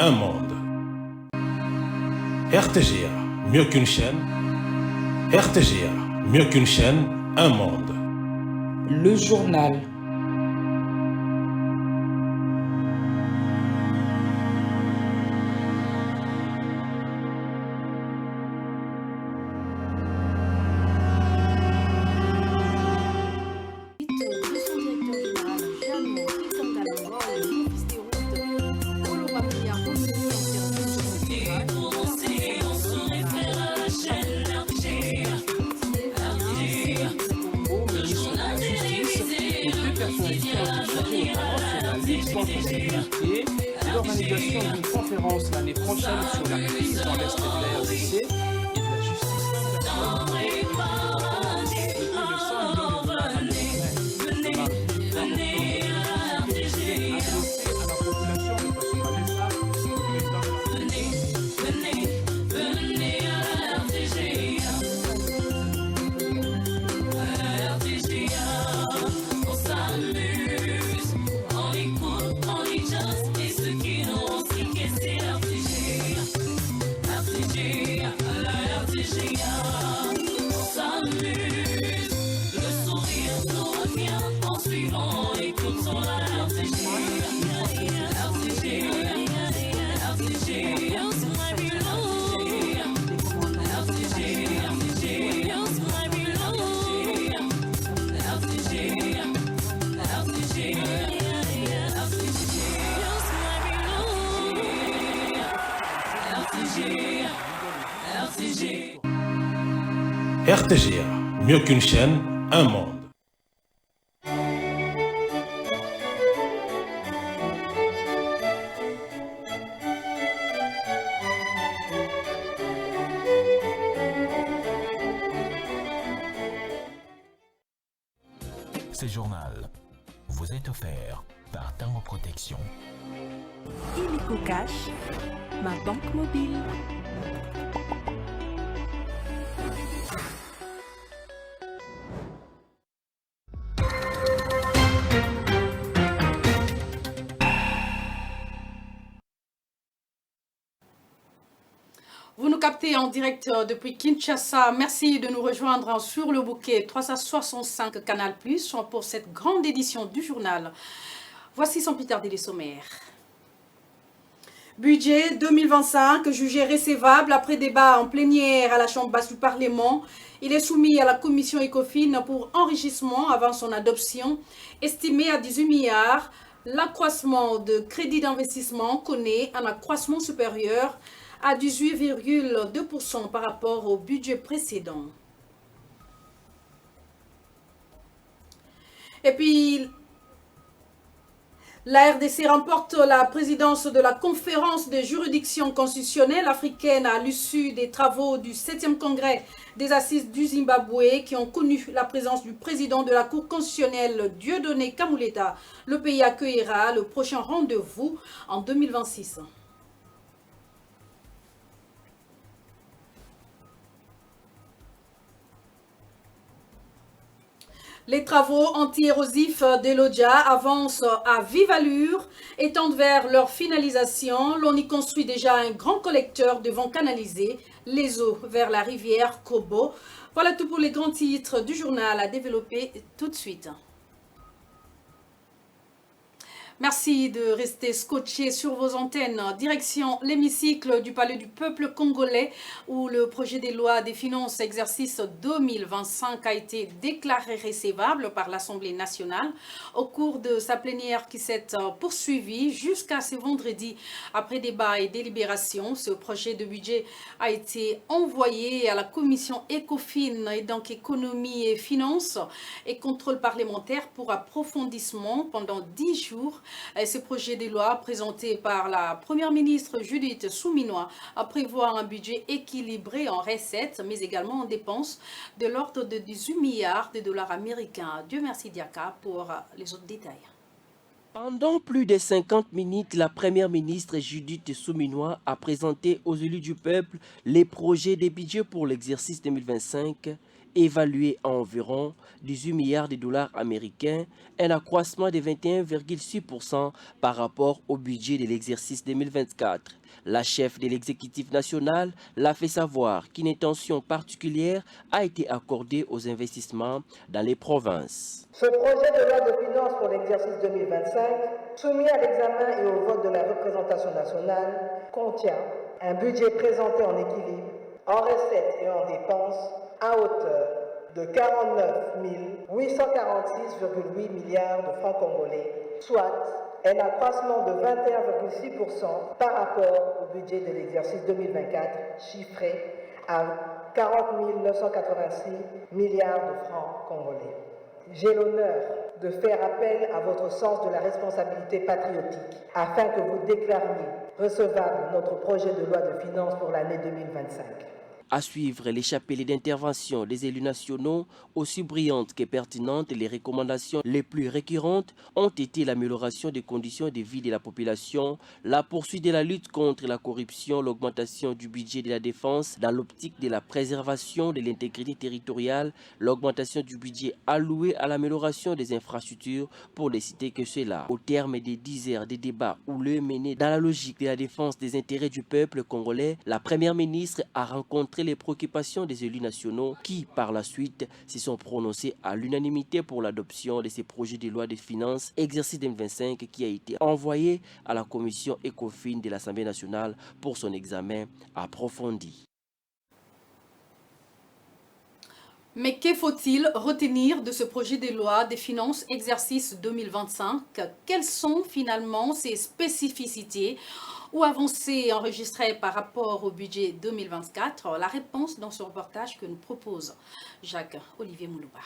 un monde. RTGA, mieux qu'une chaîne. RTGA, mieux qu'une chaîne, un monde. Le journal. Et l'organisation d'une conférence l'année prochaine sur la crise dans l'Est de la RDC et de la justice. RTGA, mieux qu'une chaîne, un monde. Ce journal vous est offert par Tango Protection. Illico Cash, ma banque mobile. Vous nous captez en direct depuis Kinshasa. Merci de nous rejoindre sur le bouquet 365 Canal+, pour cette grande édition du journal. Voici sans plus tarder les sommaires. Budget 2025 jugé recevable après débat en plénière à la Chambre basse du Parlement. Il est soumis à la commission ECOFIN pour enrichissement avant son adoption. Estimé à 18 milliards, l'accroissement de crédit d'investissement connaît un accroissement supérieur à 18,2% par rapport au budget précédent. Et puis, la RDC remporte la présidence de la conférence des juridictions constitutionnelles africaines à l'issue des travaux du 7e congrès des assises du Zimbabwe qui ont connu la présence du président de la Cour constitutionnelle Dieudonné Kamuleta. Le pays accueillera le prochain rendez-vous en 2026. Les travaux anti-érosifs de l'Odja avancent à vive allure et tendent vers leur finalisation. L'on y construit déjà un grand collecteur devant canaliser les eaux vers la rivière Kobo. Voilà tout pour les grands titres du journal à développer tout de suite. Merci de rester scotché sur vos antennes. Direction l'hémicycle du Palais du Peuple congolais où le projet de loi des finances exercice 2025 a été déclaré recevable par l'Assemblée nationale au cours de sa plénière qui s'est poursuivie jusqu'à ce vendredi. Après débat et délibération, ce projet de budget a été envoyé à la commission ECOFIN et donc économie et finances et contrôle parlementaire pour approfondissement pendant 10 jours. Ce projet de loi présenté par la première ministre Judith Suminwa prévoit un budget équilibré en recettes mais également en dépenses de l'ordre de 18 milliards de dollars américains. Dieu merci Diaka pour les autres détails. Pendant plus de 50 minutes, la première ministre Judith Suminwa a présenté aux élus du peuple les projets des budgets pour l'exercice 2025 évalué à environ 18 milliards de dollars américains, un accroissement de 21,6% par rapport au budget de l'exercice 2024. La chef de l'exécutif national l'a fait savoir qu'une attention particulière a été accordée aux investissements dans les provinces. Ce projet de loi de finances pour l'exercice 2025, soumis à l'examen et au vote de la représentation nationale, contient un budget présenté en équilibre, en recettes et en dépenses, à hauteur de 49 846,8 milliards de francs congolais, soit un accroissement de 21,6% par rapport au budget de l'exercice 2024, chiffré à 40 986 milliards de francs congolais. J'ai l'honneur de faire appel à votre sens de la responsabilité patriotique afin que vous déclariez recevable notre projet de loi de finances pour l'année 2025. À suivre les chapelets d'intervention des élus nationaux, aussi brillantes que pertinentes, les recommandations les plus récurrentes ont été l'amélioration des conditions de vie de la population, la poursuite de la lutte contre la corruption, l'augmentation du budget de la défense dans l'optique de la préservation de l'intégrité territoriale, l'augmentation du budget alloué à l'amélioration des infrastructures, pour ne citer que cela. Au terme des 10 heures de débats houleux menés dans la logique de la défense des intérêts du peuple congolais, la première ministre a rencontré les préoccupations des élus nationaux qui, par la suite, se sont prononcés à l'unanimité pour l'adoption de ces projets de loi de finances exercice 2025 qui a été envoyé à la commission ECOFIN de l'Assemblée nationale pour son examen approfondi. Mais que faut-il retenir de ce projet de loi des finances exercice 2025? Quelles sont finalement ses spécificités ou avancées enregistrées par rapport au budget 2024? La réponse dans ce reportage que nous propose Jacques-Olivier Moulouba.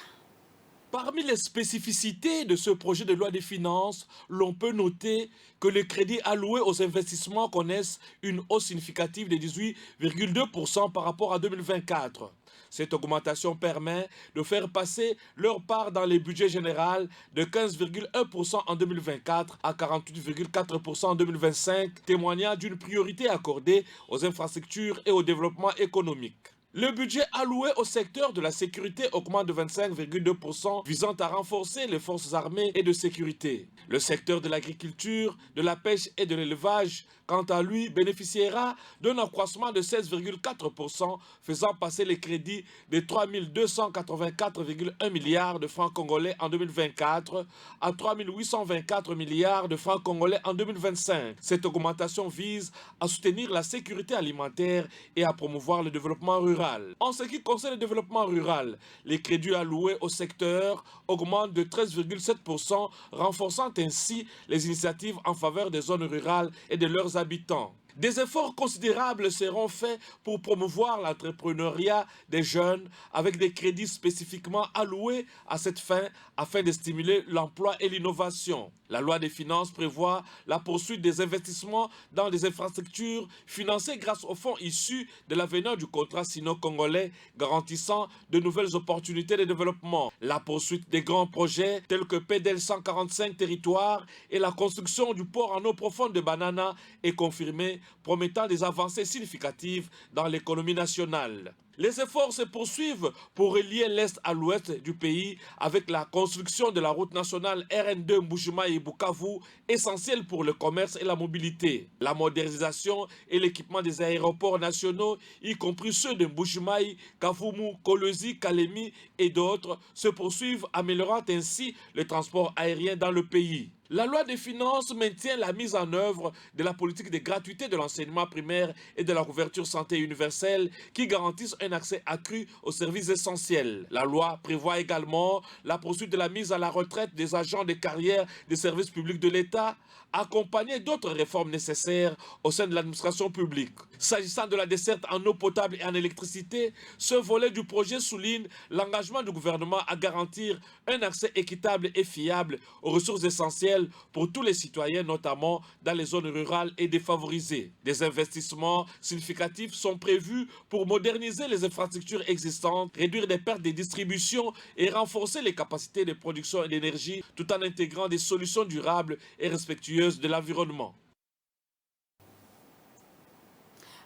Parmi les spécificités de ce projet de loi des finances, l'on peut noter que les crédits alloués aux investissements connaissent une hausse significative de 18,2% par rapport à 2024. Cette augmentation permet de faire passer leur part dans les budgets généraux de 15,1% en 2024 à 48,4% en 2025, témoignant d'une priorité accordée aux infrastructures et au développement économique. Le budget alloué au secteur de la sécurité augmente de 25,2%, visant à renforcer les forces armées et de sécurité. Le secteur de l'agriculture, de la pêche et de l'élevage, quant à lui, bénéficiera d'un accroissement de 16,4%, faisant passer les crédits de 3 284,1 milliards de francs congolais en 2024 à 3 824 milliards de francs congolais en 2025. Cette augmentation vise à soutenir la sécurité alimentaire et à promouvoir le développement rural. En ce qui concerne le développement rural, les crédits alloués au secteur augmentent de 13,7%, renforçant ainsi les initiatives en faveur des zones rurales et de leurs habitants. Des efforts considérables seront faits pour promouvoir l'entrepreneuriat des jeunes avec des crédits spécifiquement alloués à cette fin afin de stimuler l'emploi et l'innovation. La loi des finances prévoit la poursuite des investissements dans les infrastructures financées grâce aux fonds issus de l'avenant du contrat sino-congolais garantissant de nouvelles opportunités de développement. La poursuite des grands projets tels que PDL 145 territoires et la construction du port en eau profonde de Banana est confirmée, promettant des avancées significatives dans l'économie nationale. Les efforts se poursuivent pour relier l'Est à l'Ouest du pays avec la construction de la route nationale RN2 Mbujimayi et Bukavu, essentielle pour le commerce et la mobilité. La modernisation et l'équipement des aéroports nationaux, y compris ceux de Mbujimayi, Kavumu, Kolwezi, Kalemi et d'autres, se poursuivent, améliorant ainsi le transport aérien dans le pays. La loi des finances maintient la mise en œuvre de la politique de gratuité de l'enseignement primaire et de la couverture santé universelle qui garantissent un accès accru aux services essentiels. La loi prévoit également la poursuite de la mise à la retraite des agents de carrière des services publics de l'État, accompagnée d'autres réformes nécessaires au sein de l'administration publique. S'agissant de la desserte en eau potable et en électricité, ce volet du projet souligne l'engagement du gouvernement à garantir un accès équitable et fiable aux ressources essentielles pour tous les citoyens, notamment dans les zones rurales et défavorisées. Des investissements significatifs sont prévus pour moderniser les infrastructures existantes, réduire les pertes de distribution et renforcer les capacités de production d'énergie tout en intégrant des solutions durables et respectueuses de l'environnement.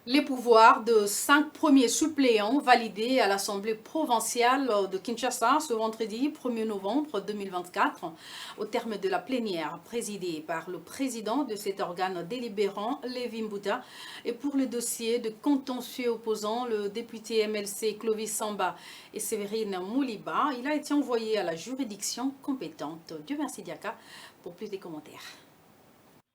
Les pouvoirs de 5 premiers suppléants validés à l'Assemblée provinciale de Kinshasa ce vendredi 1er novembre 2024 au terme de la plénière présidée par le président de cet organe délibérant, Lévi Mbouta, et pour le dossier de contentieux opposant le député MLC Clovis Samba et Séverine Mouliba, il a été envoyé à la juridiction compétente. Dieu merci Diaka pour plus de commentaires.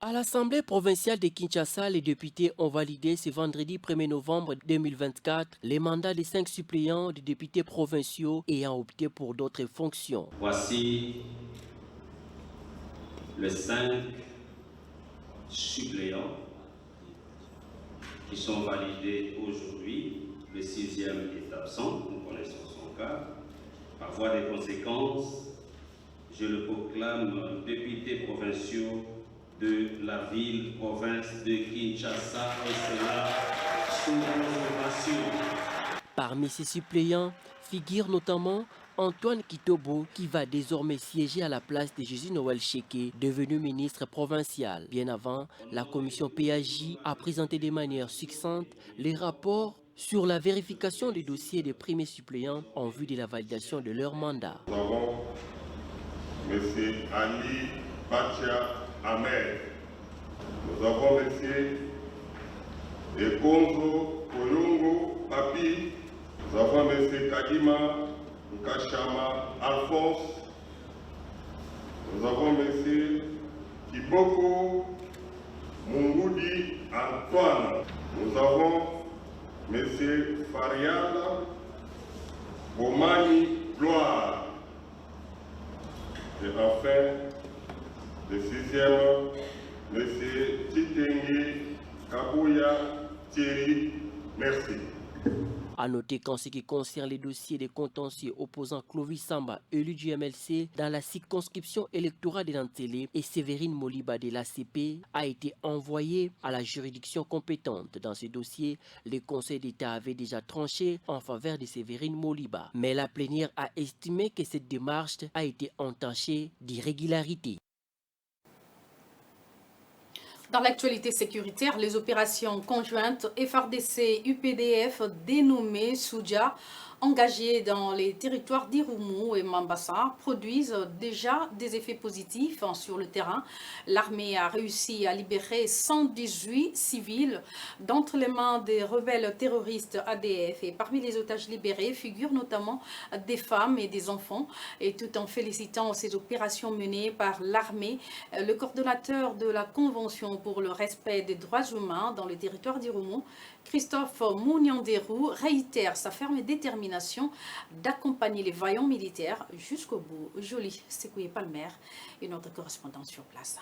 À l'Assemblée provinciale de Kinshasa, les députés ont validé ce vendredi 1er novembre 2024 les mandats des 5 suppléants des députés provinciaux ayant opté pour d'autres fonctions. Voici les 5 suppléants qui sont validés aujourd'hui. Le 6e est absent, nous connaissons son cas. Par voie de conséquence, je le proclame député provinciaux de la ville-province de Kinshasa et cela sous conservation. Parmi ces suppléants figure notamment Antoine Kitobo qui va désormais siéger à la place de Jésus Noël Cheke, devenu ministre provincial. Bien avant, la commission PAJ a présenté de manière succincte les rapports sur la vérification des dossiers des premiers suppléants en vue de la validation de leur mandat. Nous avons M. Ali Bacha Ahmed. Nous avons M. Ekonzo Koyongo Papi. Nous avons M. Kadima Nkashama Alphonse. Nous avons M. Kiboko Mungoudi Antoine. Nous avons M. Fariala Bomani Gloire. Et enfin, le 6e, M. Titengi Kabouya Thierry. Merci. A noter qu'en ce qui concerne les dossiers des contentieux opposant Clovis Samba, élu du MLC, dans la circonscription électorale de Nantélé et Séverine Mouliba de l'ACP, a été envoyé à la juridiction compétente. Dans ce dossier, le Conseil d'État avait déjà tranché en faveur de Séverine Mouliba. Mais la plénière a estimé que cette démarche a été entachée d'irrégularité. Dans l'actualité sécuritaire, les opérations conjointes FARDC-UPDF dénommées Soudia, engagées dans les territoires d'Irumu et Mambasa, produisent déjà des effets positifs sur le terrain. L'armée a réussi à libérer 118 civils d'entre les mains des rebelles terroristes ADF. Et parmi les otages libérés figurent notamment des femmes et des enfants. Et tout en félicitant ces opérations menées par l'armée, le coordonnateur de la Convention pour le respect des droits humains dans le territoire d'Irumu, Christophe Mounianderou, réitère sa ferme détermination d'accompagner les vaillants militaires jusqu'au bout. Jolie Sekouye Palmer et notre correspondant sur place.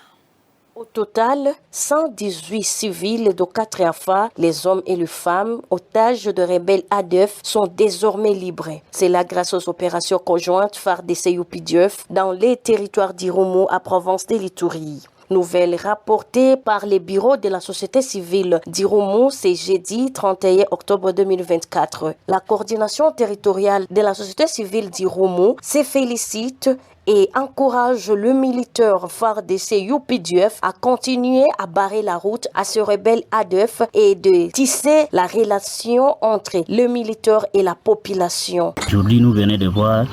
Au total, 118 civils de 4 enfants, les hommes et les femmes, otages de rebelles ADF, sont désormais libres. C'est là grâce aux opérations conjointes FARDC-UPDF dans les territoires d'Irumu à Provence de l'Itourie. Nouvelle rapportée par les bureaux de la société civile d'Irumu, c'est jeudi 31 octobre 2024. La coordination territoriale de la société civile d'Irumu se félicite et encourage le militaire FARDC-UPDF à continuer à barrer la route à ce rebelle ADF et de tisser la relation entre le militaire et la population. Aujourd'hui, nous venons de voir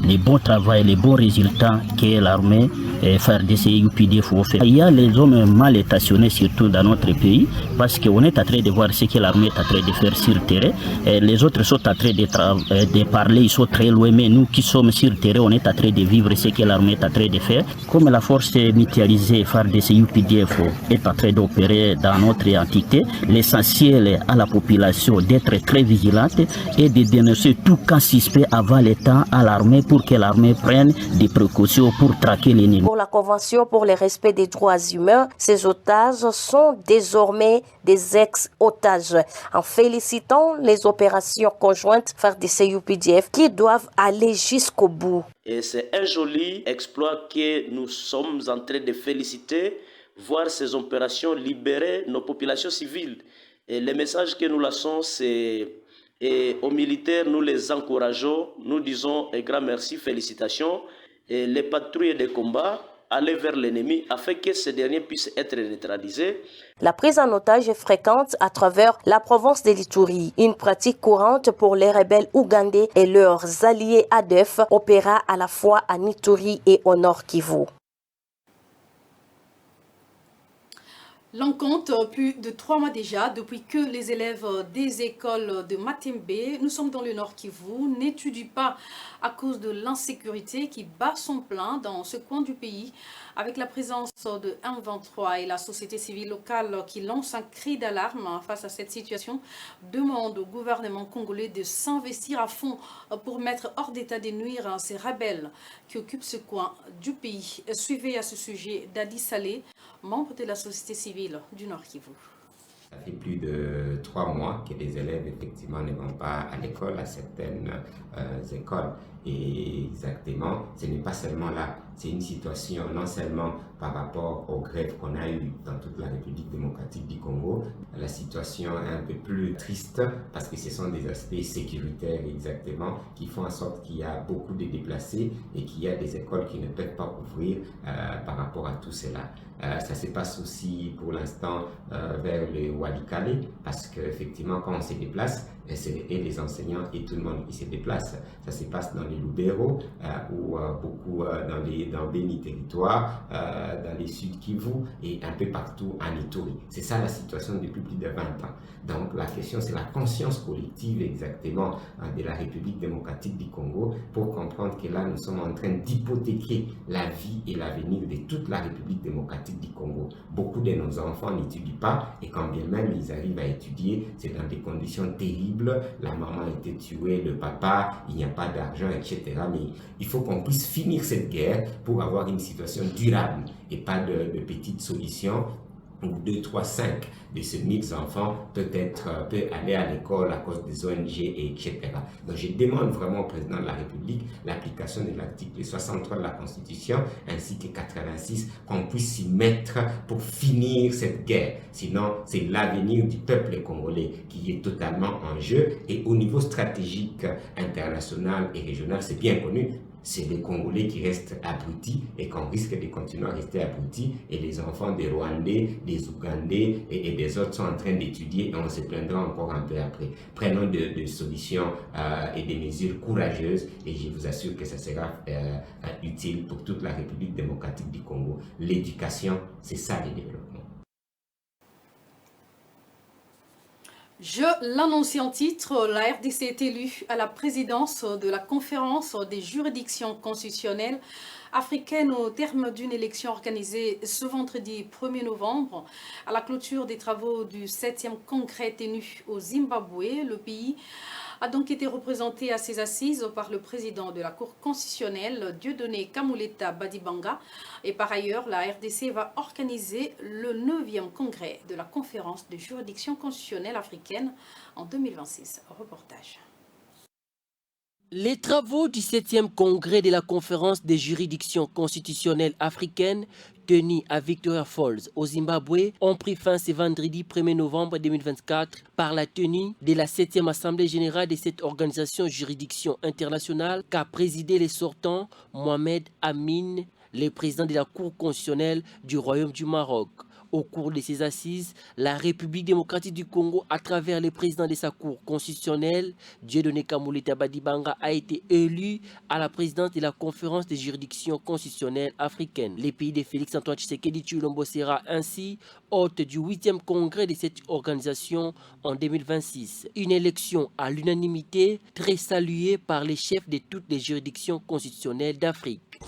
les bons travaux, les bons résultats que l'armée FARDC-UPDF fait. Il y a les hommes mal stationnés surtout dans notre pays parce qu'on est en train de voir ce que l'armée est en train de faire sur le terrain. Et les autres sont en train de parler, ils sont très loin, mais nous qui sommes sur le terrain, on est en train de vivre ce que l'armée est en train de faire. Comme la force mutualisée FARDC-UPDF est en train d'opérer dans notre entité, l'essentiel à la population d'être très vigilante et de dénoncer tout cas suspect avant le temps à l'armée pour que l'armée prenne des précautions pour traquer l'ennemi. Pour la Convention pour le respect des droits humains, ces otages sont désormais des ex-otages. En félicitant les opérations conjointes FARDC-UPDF qui doivent aller jusqu'au bout. Et c'est un joli exploit que nous sommes en train de féliciter, voir ces opérations libérer nos populations civiles. Et le message que nous lançons, c'est aux militaires, nous les encourageons, nous disons un grand merci, félicitations. Et les patrouilles de combat, aller vers l'ennemi afin que ce dernier puisse être neutralisé. La prise en otage est fréquente à travers la province de l'Ituri, une pratique courante pour les rebelles ougandais et leurs alliés ADF opéra à la fois à Ituri et au Nord Kivu. L'on compte plus de 3 mois déjà depuis que les élèves des écoles de Matembe, nous sommes dans le Nord Kivu, n'étudient pas à cause de l'insécurité qui bat son plein dans ce coin du pays. Avec la présence de M23 et la société civile locale qui lance un cri d'alarme face à cette situation, demande au gouvernement congolais de s'investir à fond pour mettre hors d'état de nuire ces rebelles qui occupent ce coin du pays. Suivez à ce sujet Dadi Saleh, membre de la société civile du Nord Kivu. Ça fait plus de 3 mois que les élèves effectivement ne vont pas à l'école, à certaines écoles. Et exactement, ce n'est pas seulement là, c'est une situation non seulement par rapport aux grèves qu'on a eues dans toute la République démocratique du Congo, la situation est un peu plus triste parce que ce sont des aspects sécuritaires exactement qui font en sorte qu'il y a beaucoup de déplacés et qu'il y a des écoles qui ne peuvent pas ouvrir par rapport à tout cela. Ça se passe aussi pour l'instant vers le Walikale parce qu'effectivement quand on se déplace, et les enseignants et tout le monde qui se déplace, ça se passe dans les Lubero ou beaucoup dans Béni Territoire, dans les Sud Kivu et un peu partout en Ituri. C'est ça la situation depuis plus de 20 ans. Donc la question c'est la conscience collective exactement de la République démocratique du Congo pour comprendre que là nous sommes en train d'hypothéquer la vie et l'avenir de toute la République démocratique du Congo. Beaucoup de nos enfants n'étudient pas et quand bien même ils arrivent à étudier, c'est dans des conditions terribles. La maman a été tuée, le papa, il n'y a pas d'argent, etc. Mais il faut qu'on puisse finir cette guerre pour avoir une situation durable et pas de petites solutions où 2, 3, 5 de ces 1000 enfants peut aller à l'école à cause des ONG, etc. Donc je demande vraiment au président de la République l'application de l'article 63 de la Constitution ainsi que 86, qu'on puisse s'y mettre pour finir cette guerre. Sinon, c'est l'avenir du peuple congolais qui est totalement en jeu et au niveau stratégique international et régional, c'est bien connu. C'est les Congolais qui restent abrutis et qu'on risque de continuer à rester abrutis et les enfants des Rwandais, des Ougandais et des autres sont en train d'étudier et on se plaindra encore un peu après. Prenons des solutions et des mesures courageuses et je vous assure que ça sera utile pour toute la République démocratique du Congo. L'éducation, c'est ça le développement. Je l'annonçais en titre, la RDC est élue à la présidence de la conférence des juridictions constitutionnelles africaines au terme d'une élection organisée ce vendredi 1er novembre. À la clôture des travaux du 7e congrès tenu au Zimbabwe, le pays a donc été représenté à ses assises par le président de la Cour constitutionnelle, Dieudonné Kamuleta Badibanga. Et par ailleurs, la RDC va organiser le 9e congrès de la conférence des juridictions constitutionnelles africaines en 2026. Reportage. Les travaux du 7e congrès de la conférence des juridictions constitutionnelles africaines tenus à Victoria Falls, au Zimbabwe, ont pris fin ce vendredi 1er novembre 2024 par la tenue de la 7e Assemblée générale de cette organisation juridiction internationale qu'a présidé les sortants Mohamed Amin, le président de la Cour constitutionnelle du Royaume du Maroc. Au cours de ces assises, la République démocratique du Congo, à travers le président de sa Cour constitutionnelle, Dieudonné Kamuleta Badibanga, a été élu à la présidence de la conférence des juridictions constitutionnelles africaines. Le pays de Félix-Antoine Tshisekedi Tshilombo sera ainsi hôte du 8e congrès de cette organisation en 2026. Une élection à l'unanimité très saluée par les chefs de toutes les juridictions constitutionnelles d'Afrique.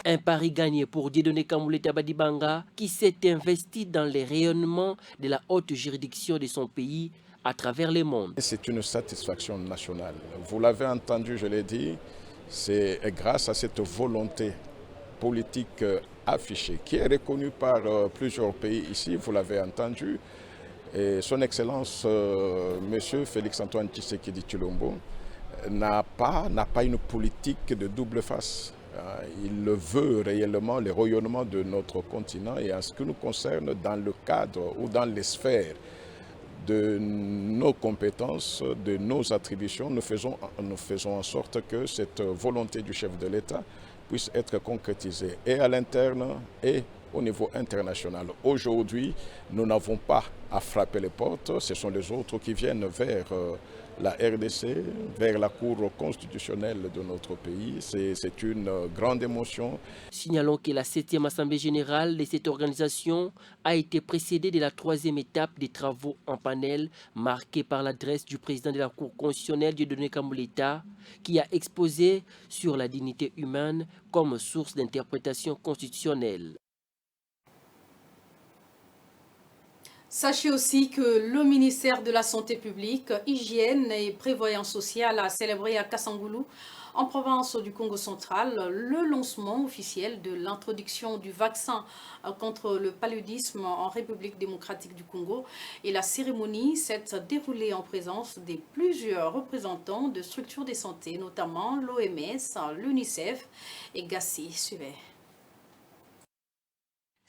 Un pari gagné pour Dieudonné Kamuleta Badibanga qui s'est investi dans les rayonnements de la haute juridiction de son pays à travers le monde. C'est une satisfaction nationale. Vous l'avez entendu, je l'ai dit, c'est grâce à cette volonté politique affichée qui est reconnue par plusieurs pays ici, vous l'avez entendu. Et son Excellence, Monsieur Félix-Antoine Tshisekedi Tshilombo, n'a pas une politique de double face. Il le veut réellement, le rayonnement de notre continent et en ce qui nous concerne dans le cadre ou dans les sphères de nos compétences, de nos attributions, nous faisons en sorte que cette volonté du chef de l'État puisse être concrétisée et à l'interne et au niveau international. Aujourd'hui, nous n'avons pas à frapper les portes, ce sont les autres qui viennent vers la RDC, vers la Cour constitutionnelle de notre pays. C'est une grande émotion. Signalons que la 7e Assemblée générale de cette organisation a été précédée de la 3e étape des travaux en panel marquée par l'adresse du président de la Cour constitutionnelle Dieudonné Kambouleta qui a exposé sur la dignité humaine comme source d'interprétation constitutionnelle. Sachez aussi que le ministère de la Santé publique, Hygiène et Prévoyance sociale a célébré à Kassangoulou, en province du Congo central, le lancement officiel de l'introduction du vaccin contre le paludisme en République démocratique du Congo. Et la cérémonie s'est déroulée en présence de plusieurs représentants de structures de santé, notamment l'OMS, l'UNICEF et Gassi. Suivez.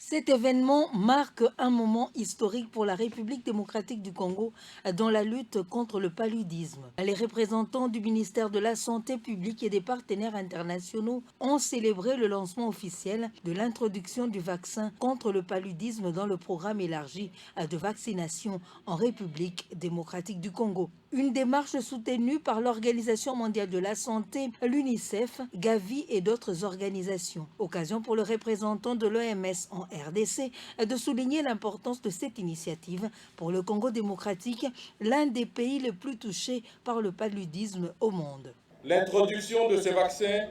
Cet événement marque un moment historique pour la République démocratique du Congo dans la lutte contre le paludisme. Les représentants du ministère de la Santé publique et des partenaires internationaux ont célébré le lancement officiel de l'introduction du vaccin contre le paludisme dans le programme élargi de vaccination en République démocratique du Congo. Une démarche soutenue par l'Organisation mondiale de la santé, l'UNICEF, Gavi et d'autres organisations. Occasion pour le représentant de l'OMS en RDC de souligner l'importance de cette initiative pour le Congo démocratique, l'un des pays les plus touchés par le paludisme au monde. L'introduction de ce vaccin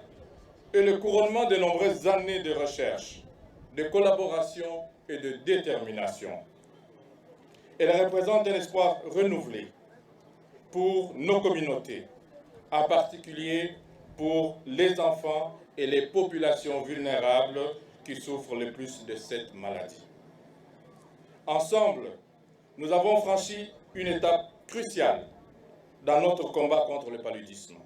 est le couronnement de nombreuses années de recherche, de collaboration et de détermination. Elle représente un espoir renouvelé pour nos communautés, en particulier pour les enfants et les populations vulnérables qui souffrent le plus de cette maladie. Ensemble, nous avons franchi une étape cruciale dans notre combat contre le paludisme.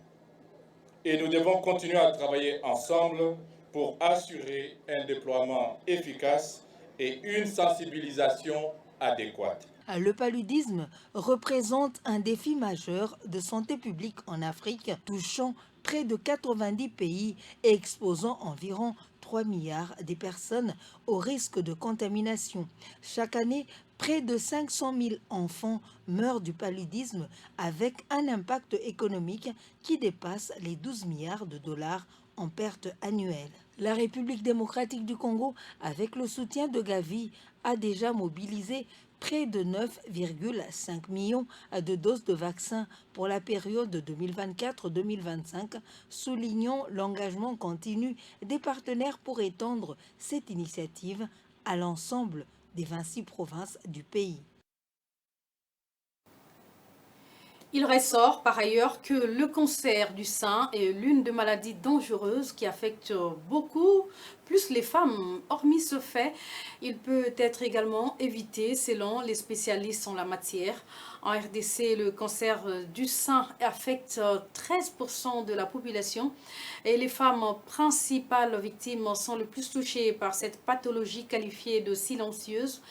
Et nous devons continuer à travailler ensemble pour assurer un déploiement efficace et une sensibilisation adéquate. Le paludisme représente un défi majeur de santé publique en Afrique, touchant près de 90 pays et exposant environ 3 milliards de personnes au risque de contamination. Chaque année, près de 500 000 enfants meurent du paludisme avec un impact économique qui dépasse les 12 milliards de dollars en pertes annuelles. La République démocratique du Congo, avec le soutien de Gavi, a déjà mobilisé près de 9,5 millions de doses de vaccins pour la période 2024-2025, soulignant l'engagement continu des partenaires pour étendre cette initiative à l'ensemble des 26 provinces du pays. Il ressort par ailleurs que le cancer du sein est l'une des maladies dangereuses qui affecte beaucoup plus les femmes. Hormis ce fait, il peut être également évité selon les spécialistes en la matière. En RDC, le cancer du sein affecte 13% de la population et les femmes principales victimes sont les plus touchées par cette pathologie qualifiée de silencieuse,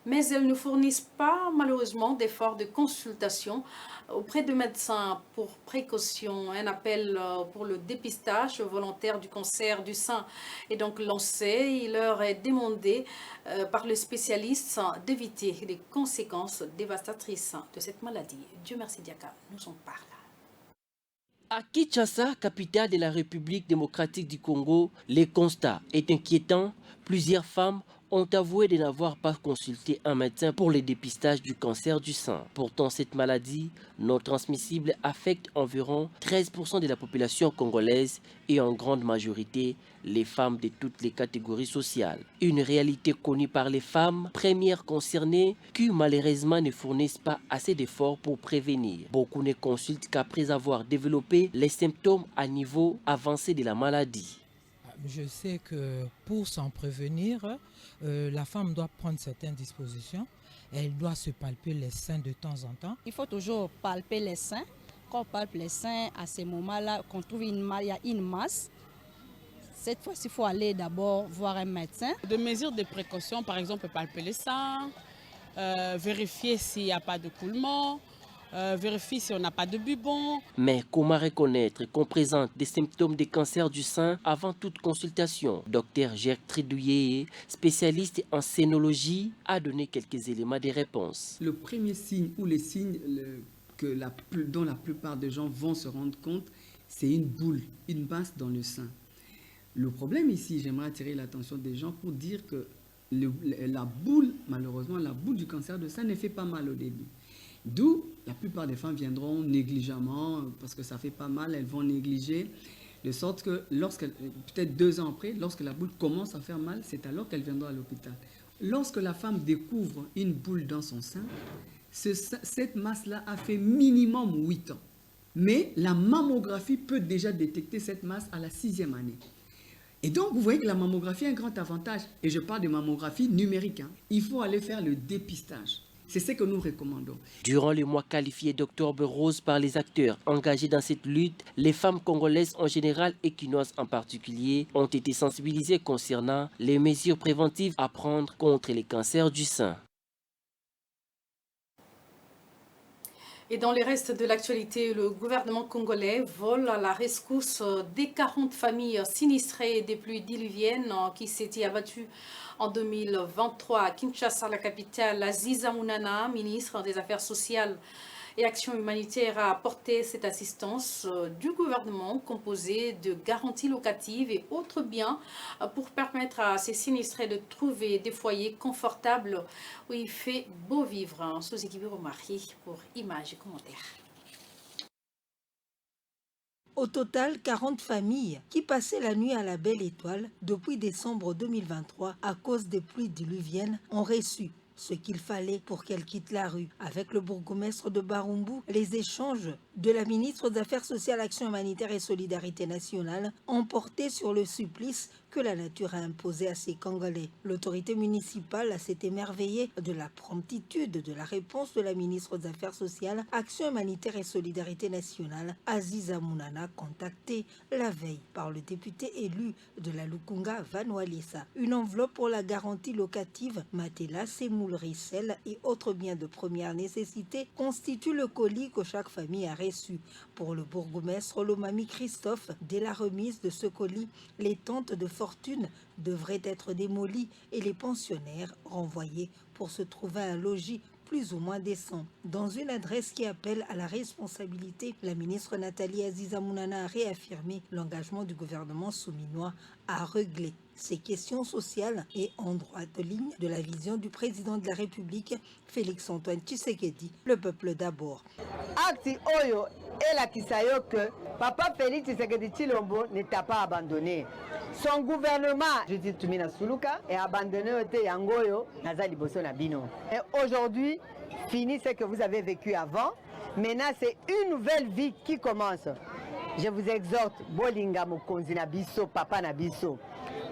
mais elles ne fournissent pas malheureusement d'efforts de consultation auprès de médecins pour précaution. Un appel pour le dépistage volontaire du cancer du sein est donc lancé. Il leur est demandé par les spécialistes d'éviter les conséquences dévastatrices de cette maladie. Dieu merci Diaka, nous en parle. À Kinshasa, capitale de la République démocratique du Congo, le constat est inquiétant. Plusieurs femmes ont avoué de n'avoir pas consulté un médecin pour le dépistage du cancer du sein. Pourtant, cette maladie non transmissible affecte environ 13% de la population congolaise et en grande majorité les femmes de toutes les catégories sociales. Une réalité connue par les femmes, premières concernées, qui malheureusement ne fournissent pas assez d'efforts pour prévenir. Beaucoup ne consultent qu'après avoir développé les symptômes à niveau avancé de la maladie. Je sais que pour s'en prévenir, la femme doit prendre certaines dispositions. Elle doit se palper les seins de temps en temps. Il faut toujours palper les seins. Quand on palpe les seins, à ces moments-là, qu'on trouve il y a une masse, cette fois-ci, il faut aller d'abord voir un médecin. De mesures de précaution, par exemple, palper les seins, vérifier s'il n'y a pas de coulement, vérifie si on n'a pas de bubon. Mais comment reconnaître qu'on présente des symptômes de cancer du sein avant toute consultation? Docteur Gertrude Douillet, spécialiste en scénologie, a donné quelques éléments de réponse. Le premier signe ou les signes dont la plupart des gens vont se rendre compte, c'est une boule, une masse dans le sein. Le problème ici, j'aimerais attirer l'attention des gens pour dire que la boule, malheureusement, la boule du cancer de sein ne fait pas mal au début. D'où la plupart des femmes viendront négligemment, parce que ça fait pas mal, elles vont négliger, de sorte que peut-être 2 ans après, lorsque la boule commence à faire mal, c'est alors qu'elles viendront à l'hôpital. Lorsque la femme découvre une boule dans son sein, cette masse-là a fait minimum 8 ans. Mais la mammographie peut déjà détecter cette masse à la 6e année. Et donc, vous voyez que la mammographie a un grand avantage. Et je parle de mammographie numérique. Il faut aller faire le dépistage. C'est ce que nous recommandons. Durant le mois qualifié d'Octobre Rose par les acteurs engagés dans cette lutte, les femmes congolaises en général et quinoises en particulier ont été sensibilisées concernant les mesures préventives à prendre contre les cancers du sein. Et dans les restes de l'actualité, le gouvernement congolais vole à la rescousse des 40 familles sinistrées des pluies diluviennes qui s'étaient abattues en 2023 à Kinshasa, la capitale. Aziza Mounana, ministre des Affaires sociales et Action humanitaire, a apporté cette assistance du gouvernement composée de garanties locatives et autres biens pour permettre à ces sinistrés de trouver des foyers confortables où il fait beau vivre. Sous-équipe remarquée pour images et commentaires. Au total, 40 familles qui passaient la nuit à la Belle Étoile depuis décembre 2023 à cause des pluies diluviennes ont reçu ce qu'il fallait pour qu'elle quitte la rue. Avec le bourgmestre de Barumbu, les échanges de la ministre des Affaires sociales, Action humanitaire et solidarité nationale ont porté sur le supplice que la nature a imposé à ces Congolais. L'autorité municipale s'est émerveillée de la promptitude de la réponse de la ministre des Affaires sociales, Action humanitaire et solidarité nationale, Aziza Mounana, contactée la veille par le député élu de la Lukunga, Van Walesa. Une enveloppe pour la garantie locative, matelas, sémoule, ricelle et autres biens de première nécessité constitue le colis que chaque famille a reçu. Pour le bourgmestre Lomami Christophe, dès la remise de ce colis, les tentes de fortune devraient être démolies et les pensionnaires renvoyés pour se trouver un logis plus ou moins décent. Dans une adresse qui appelle à la responsabilité, la ministre Nathalie Aziza Mounana a réaffirmé l'engagement du gouvernement souminois à régler ces questions sociales et en droite ligne de la vision du président de la République, Félix-Antoine Tshisekedi, le peuple d'abord. Acte Oyo et la Kisayo que Papa Félix Tshisekedi Tshilombo ne t'a pas abandonné. Son gouvernement, Judith Tumina Suluka, est abandonné au Yangoyo, Nazali Bosso Nabino. Et aujourd'hui, fini ce que vous avez vécu avant. Maintenant, c'est une nouvelle vie qui commence. Je vous exhorte, Bolinga Mokonzi Nabiso, Papa Nabiso.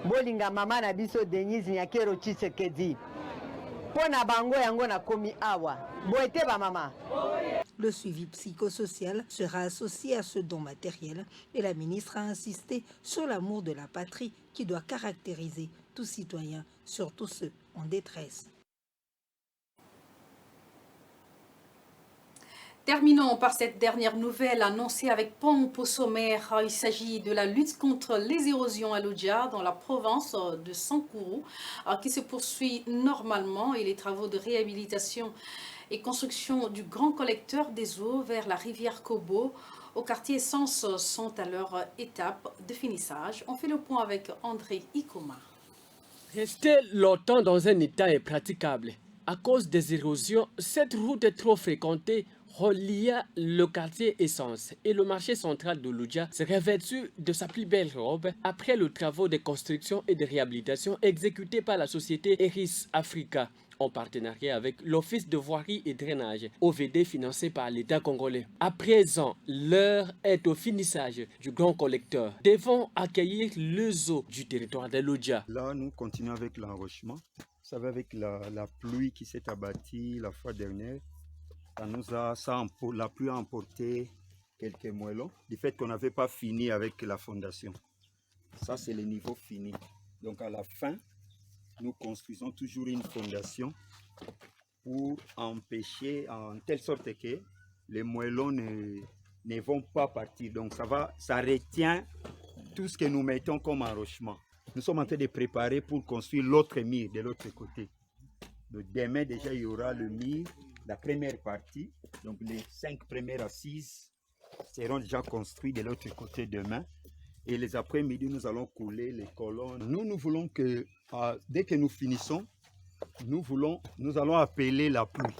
Bolinga Mama Nabiso, Denise Nyakero Tshisekedi. Pona bango yango na komi awa. Boete ba mama. Le suivi psychosocial sera associé à ce don matériel et la ministre a insisté sur l'amour de la patrie qui doit caractériser tout citoyen, surtout ceux en détresse. Terminons par cette dernière nouvelle annoncée avec pompe au sommaire. Il s'agit de la lutte contre les érosions à Lodja dans la province de Sankourou qui se poursuit normalement et les travaux de réhabilitation et construction du grand collecteur des eaux vers la rivière Kobo au quartier Essence sont à leur étape de finissage. On fait le point avec André Ikoma. Rester longtemps dans un état impraticable. À cause des érosions, cette route est trop fréquentée relia le quartier Essence et le marché central de Lodja s'est revêtu de sa plus belle robe après le travaux de construction et de réhabilitation exécutés par la société Eris Africa en partenariat avec l'Office de voirie et drainage, OVD financé par l'État congolais. À présent, l'heure est au finissage du grand collecteur. Devons accueillir les eaux du territoire de Lodja. Là, nous continuons avec l'enrochement. Vous savez, avec la pluie qui s'est abattue la fois dernière, la pluie a emporté quelques moellons, du fait qu'on n'avait pas fini avec la fondation. Ça, c'est le niveau fini. Donc, à la fin, nous construisons toujours une fondation pour empêcher, en telle sorte que les moellons ne vont pas partir. Donc ça retient tout ce que nous mettons comme enrochement. Nous sommes en train de préparer pour construire l'autre mur de l'autre côté. Donc demain déjà il y aura le mur, la première partie. Donc les 5 premières assises seront déjà construites de l'autre côté demain. Et les après-midi, nous allons couler les colonnes. Nous voulons que, dès que nous finissons, nous allons appeler la pluie.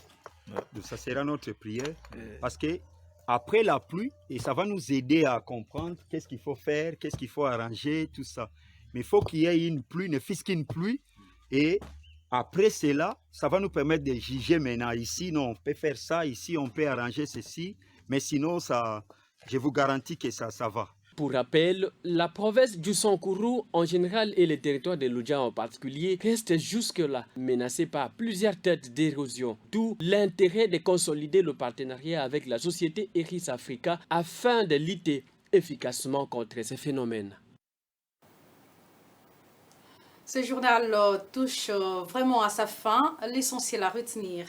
Donc ça sera notre prière. Parce que après la pluie, et ça va nous aider à comprendre qu'est-ce qu'il faut faire, qu'est-ce qu'il faut arranger, tout ça. Mais il faut qu'il y ait une pluie, ne fût-ce qu'une pluie. Et après cela, ça va nous permettre de juger maintenant. Ici, non, on peut faire ça. Ici, on peut arranger ceci. Mais sinon, ça, je vous garantis que ça va. Pour rappel, la province du Sankourou en général et le territoire de Luja en particulier restent jusque-là menacés par plusieurs têtes d'érosion, d'où l'intérêt de consolider le partenariat avec la société Eris Africa afin de lutter efficacement contre ces phénomènes. Ce journal touche vraiment à sa fin, l'essentiel à retenir.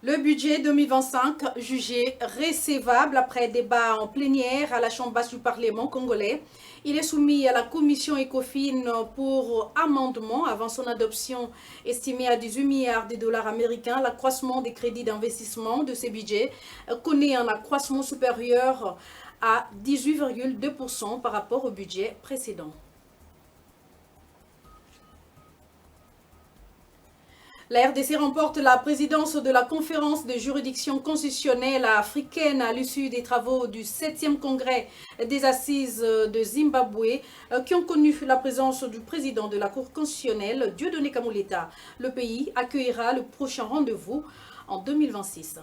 Le budget 2025 jugé recevable après débat en plénière à la Chambre basse du Parlement congolais. Il est soumis à la commission ECOFIN pour amendement avant son adoption estimée à 18 milliards de dollars américains. L'accroissement des crédits d'investissement de ces budgets connaît un accroissement supérieur à 18,2% par rapport au budget précédent. La RDC remporte la présidence de la conférence de juridiction constitutionnelle africaine à l'issue des travaux du 7e congrès des assises de Zimbabwe qui ont connu la présence du président de la Cour constitutionnelle, Dieudonné Kamuleta. Le pays accueillera le prochain rendez-vous en 2026.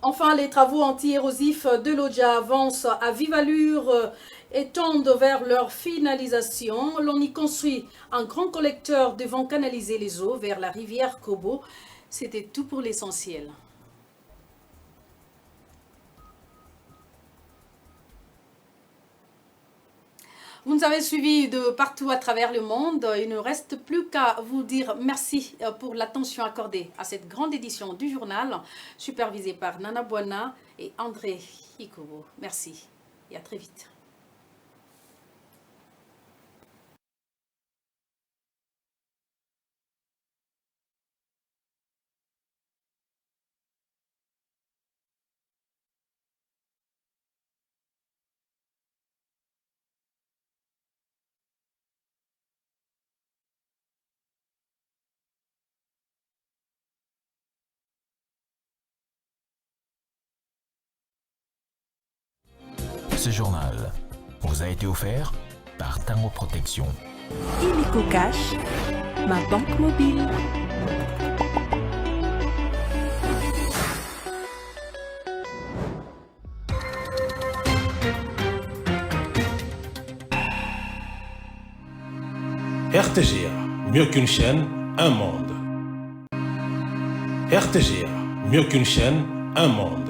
Enfin, les travaux anti-érosifs de l'Odja avancent à vive allure et tendent vers leur finalisation. L'on y construit un grand collecteur devant canaliser les eaux vers la rivière Kobo. C'était tout pour l'essentiel. Vous nous avez suivis de partout à travers le monde. Il ne reste plus qu'à vous dire merci pour l'attention accordée à cette grande édition du journal, supervisée par Nana Bouana et André Hikobo. Merci et à très vite. Ce journal vous a été offert par Tango Protection. Illico Cash, ma banque mobile. RTGA, mieux qu'une chaîne, un monde. RTGA, mieux qu'une chaîne, un monde.